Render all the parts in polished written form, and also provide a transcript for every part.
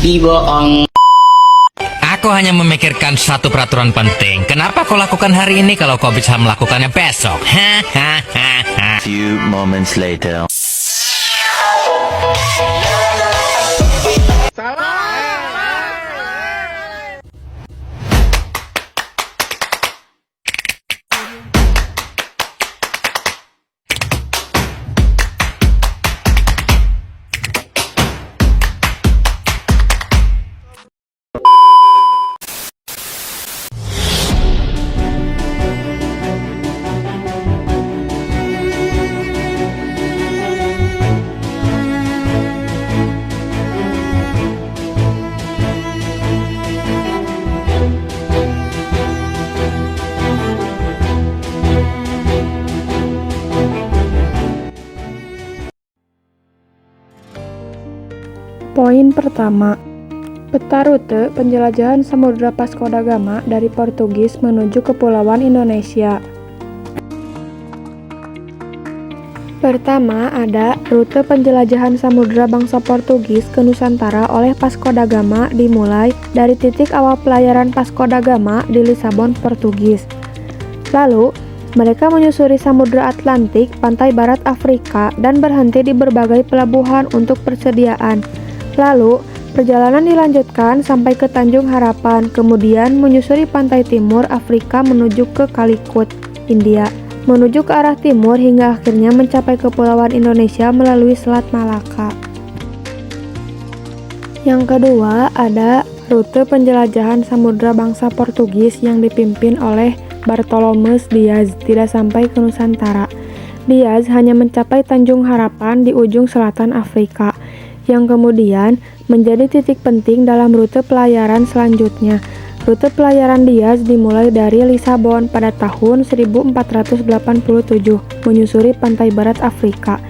Bohong. Aku hanya memikirkan satu peraturan penting. Kenapa kau lakukan hari ini kalau kau bisa melakukannya besok? Hahaha. Few moments later. Poin pertama, peta rute penjelajahan Samudra Vasco da Gama dari Portugis menuju Kepulauan Indonesia. Pertama ada rute penjelajahan samudra bangsa Portugis ke Nusantara oleh Vasco da Gama dimulai dari titik awal pelayaran Vasco da Gama di Lisabon, Portugis. Lalu, mereka menyusuri Samudra Atlantik, pantai barat Afrika, dan berhenti di berbagai pelabuhan untuk persediaan. Lalu, perjalanan dilanjutkan sampai ke Tanjung Harapan, kemudian menyusuri pantai timur Afrika menuju ke Calicut, India, menuju ke arah timur hingga akhirnya mencapai Kepulauan Indonesia melalui Selat Malaka. Yang kedua, ada rute penjelajahan samudra bangsa Portugis yang dipimpin oleh Bartolomeus Dias tidak sampai ke Nusantara. Dias hanya mencapai Tanjung Harapan di ujung selatan Afrika, yang kemudian menjadi titik penting dalam rute pelayaran selanjutnya. Rute pelayaran Dias dimulai dari Lisabon pada tahun 1487, menyusuri pantai barat Afrika,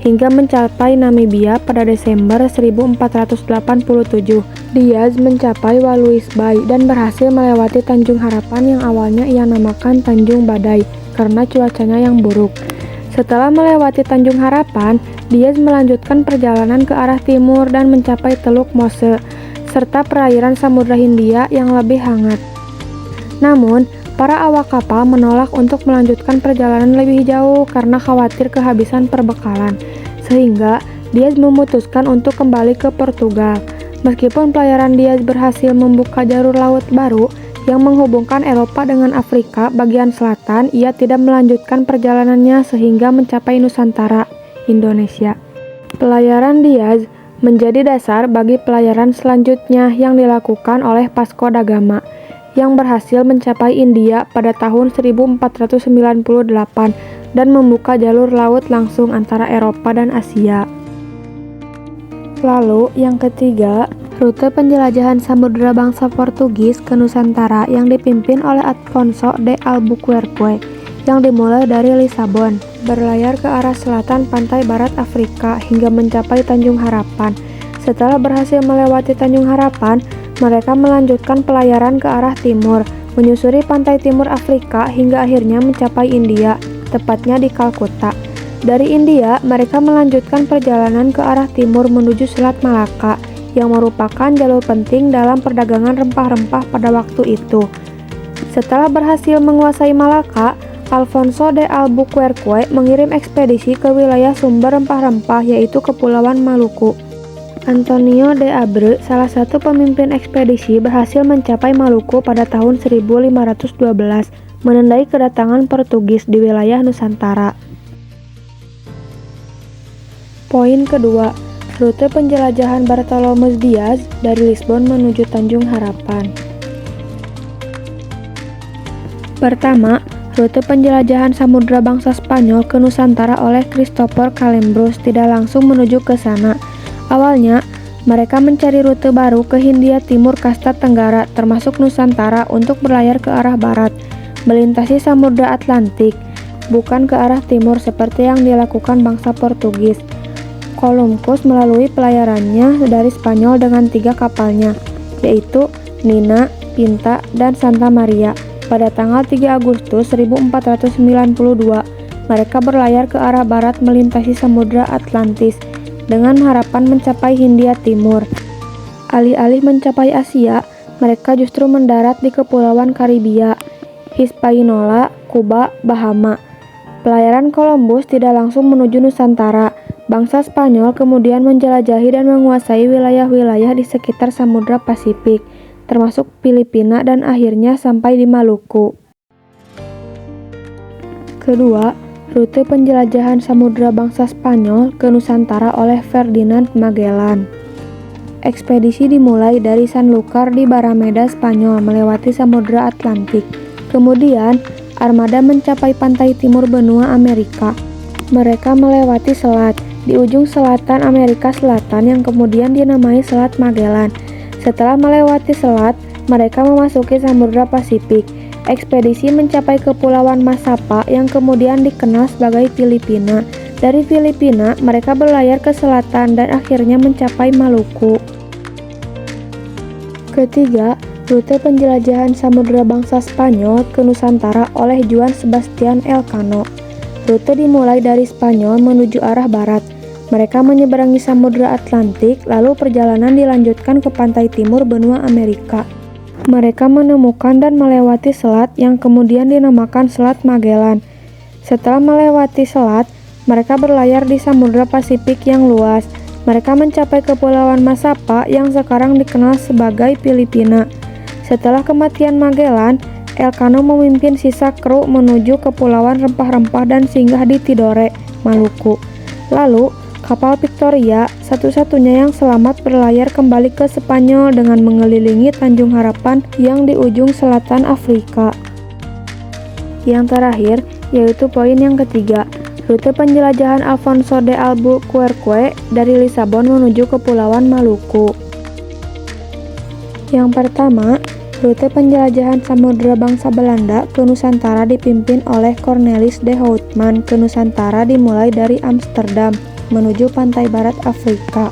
hingga mencapai Namibia pada Desember 1487. Dias mencapai Walvis Bay dan berhasil melewati Tanjung Harapan yang awalnya ia namakan Tanjung Badai karena cuacanya yang buruk. Setelah melewati Tanjung Harapan, Dias melanjutkan perjalanan ke arah timur dan mencapai Teluk Mose, serta perairan Samudra Hindia yang lebih hangat. Namun, para awak kapal menolak untuk melanjutkan perjalanan lebih jauh karena khawatir kehabisan perbekalan, sehingga Dias memutuskan untuk kembali ke Portugal. Meskipun pelayaran Dias berhasil membuka jalur laut baru yang menghubungkan Eropa dengan Afrika bagian selatan, ia tidak melanjutkan perjalanannya sehingga mencapai Nusantara, Indonesia. Pelayaran Dias menjadi dasar bagi pelayaran selanjutnya yang dilakukan oleh Vasco da Gama, yang berhasil mencapai India pada tahun 1498 dan membuka jalur laut langsung antara Eropa dan Asia. Lalu, yang ketiga, rute penjelajahan samudera bangsa Portugis ke Nusantara yang dipimpin oleh Afonso de Albuquerque, yang dimulai dari Lisabon, berlayar ke arah selatan pantai barat Afrika hingga mencapai Tanjung Harapan. Setelah berhasil melewati Tanjung Harapan, mereka melanjutkan pelayaran ke arah timur, menyusuri pantai timur Afrika hingga akhirnya mencapai India, tepatnya di Kalkutta. Dari India, mereka melanjutkan perjalanan ke arah timur menuju Selat Malaka, yang merupakan jalur penting dalam perdagangan rempah-rempah pada waktu itu. Setelah berhasil menguasai Malaka, Afonso de Albuquerque mengirim ekspedisi ke wilayah sumber rempah-rempah yaitu Kepulauan Maluku. Antonio de Abreu, salah satu pemimpin ekspedisi, berhasil mencapai Maluku pada tahun 1512, menandai kedatangan Portugis di wilayah Nusantara. Poin kedua, rute penjelajahan Bartolomeus Dias dari Lisbon menuju Tanjung Harapan. Pertama, rute penjelajahan samudra bangsa Spanyol ke Nusantara oleh Christopher Columbus tidak langsung menuju ke sana. Awalnya, mereka mencari rute baru ke Hindia Timur Kasta Tenggara termasuk Nusantara untuk berlayar ke arah barat, melintasi Samudra Atlantik, bukan ke arah timur seperti yang dilakukan bangsa Portugis. Columbus melalui pelayarannya dari Spanyol dengan 3 kapalnya, yaitu Nina, Pinta, dan Santa Maria. Pada tanggal 3 Agustus 1492, mereka berlayar ke arah barat melintasi Samudra Atlantis dengan harapan mencapai Hindia Timur. Alih-alih mencapai Asia, mereka justru mendarat di Kepulauan Karibia, Hispaniola, Kuba, Bahama. Pelayaran Columbus tidak langsung menuju Nusantara. Bangsa Spanyol kemudian menjelajahi dan menguasai wilayah-wilayah di sekitar Samudra Pasifik, termasuk Filipina dan akhirnya sampai di Maluku. Kedua, rute penjelajahan samudra bangsa Spanyol ke Nusantara oleh Ferdinand Magellan. Ekspedisi dimulai dari Sanlúcar di Barrameda, Spanyol, melewati Samudra Atlantik. Kemudian, armada mencapai pantai timur benua Amerika. Mereka melewati selat di ujung selatan Amerika Selatan yang kemudian dinamai Selat Magellan. Setelah melewati selat, mereka memasuki Samudra Pasifik. Ekspedisi mencapai Kepulauan Masapa yang kemudian dikenal sebagai Filipina. Dari Filipina, mereka berlayar ke selatan dan akhirnya mencapai Maluku. Ketiga, rute penjelajahan samudra bangsa Spanyol ke Nusantara oleh Juan Sebastian Elcano. Rute dimulai dari Spanyol menuju arah barat. Mereka menyeberangi Samudra Atlantik, lalu perjalanan dilanjutkan ke pantai timur benua Amerika. Mereka menemukan dan melewati selat yang kemudian dinamakan Selat Magellan. Setelah melewati selat, mereka berlayar di Samudra Pasifik yang luas. Mereka mencapai Kepulauan Masapa yang sekarang dikenal sebagai Filipina. Setelah kematian Magellan, Elcano memimpin sisa kru menuju Kepulauan Rempah-Rempah dan singgah di Tidore, Maluku. Lalu, kapal Victoria, satu-satunya yang selamat, berlayar kembali ke Spanyol dengan mengelilingi Tanjung Harapan yang di ujung selatan Afrika. Yang terakhir, yaitu poin yang ketiga, rute penjelajahan Alfonso de Albuquerque dari Lisabon menuju Kepulauan Maluku. Yang pertama, rute penjelajahan samudra bangsa Belanda ke Nusantara dipimpin oleh Cornelis de Houtman ke Nusantara dimulai dari Amsterdam menuju pantai barat Afrika.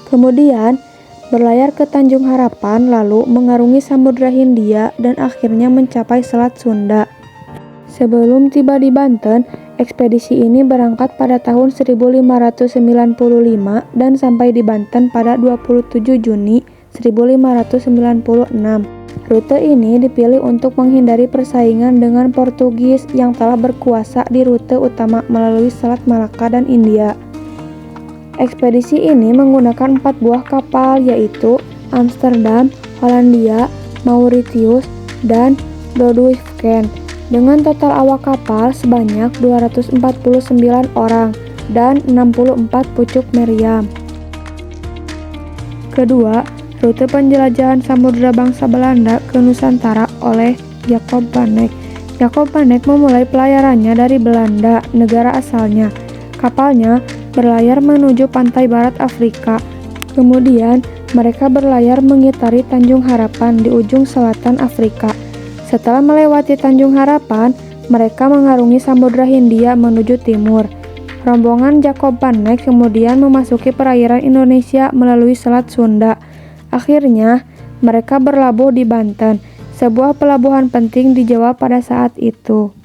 Kemudian, berlayar ke Tanjung Harapan lalu mengarungi Samudra Hindia dan akhirnya mencapai Selat Sunda. Sebelum tiba di Banten, ekspedisi ini berangkat pada tahun 1595 dan sampai di Banten pada 27 Juni 1596. Rute ini dipilih untuk menghindari persaingan dengan Portugis yang telah berkuasa di rute utama melalui Selat Malaka dan India. Ekspedisi ini menggunakan 4 buah kapal, yaitu Amsterdam, Hollandia, Mauritius, dan Dordrecht, dengan total awak kapal sebanyak 249 orang dan 64 pucuk meriam. Kedua, rute penjelajahan samudra bangsa Belanda ke Nusantara oleh Jacob van Eyck. Jacob van Eyck memulai pelayarannya dari Belanda, negara asalnya. Kapalnya berlayar menuju pantai barat Afrika. Kemudian, mereka berlayar mengitari Tanjung Harapan di ujung selatan Afrika. Setelah melewati Tanjung Harapan, mereka mengarungi Samudra Hindia menuju timur. Rombongan Jacob van Eyck kemudian memasuki perairan Indonesia melalui Selat Sunda. Akhirnya, mereka berlabuh di Banten, sebuah pelabuhan penting di Jawa pada saat itu.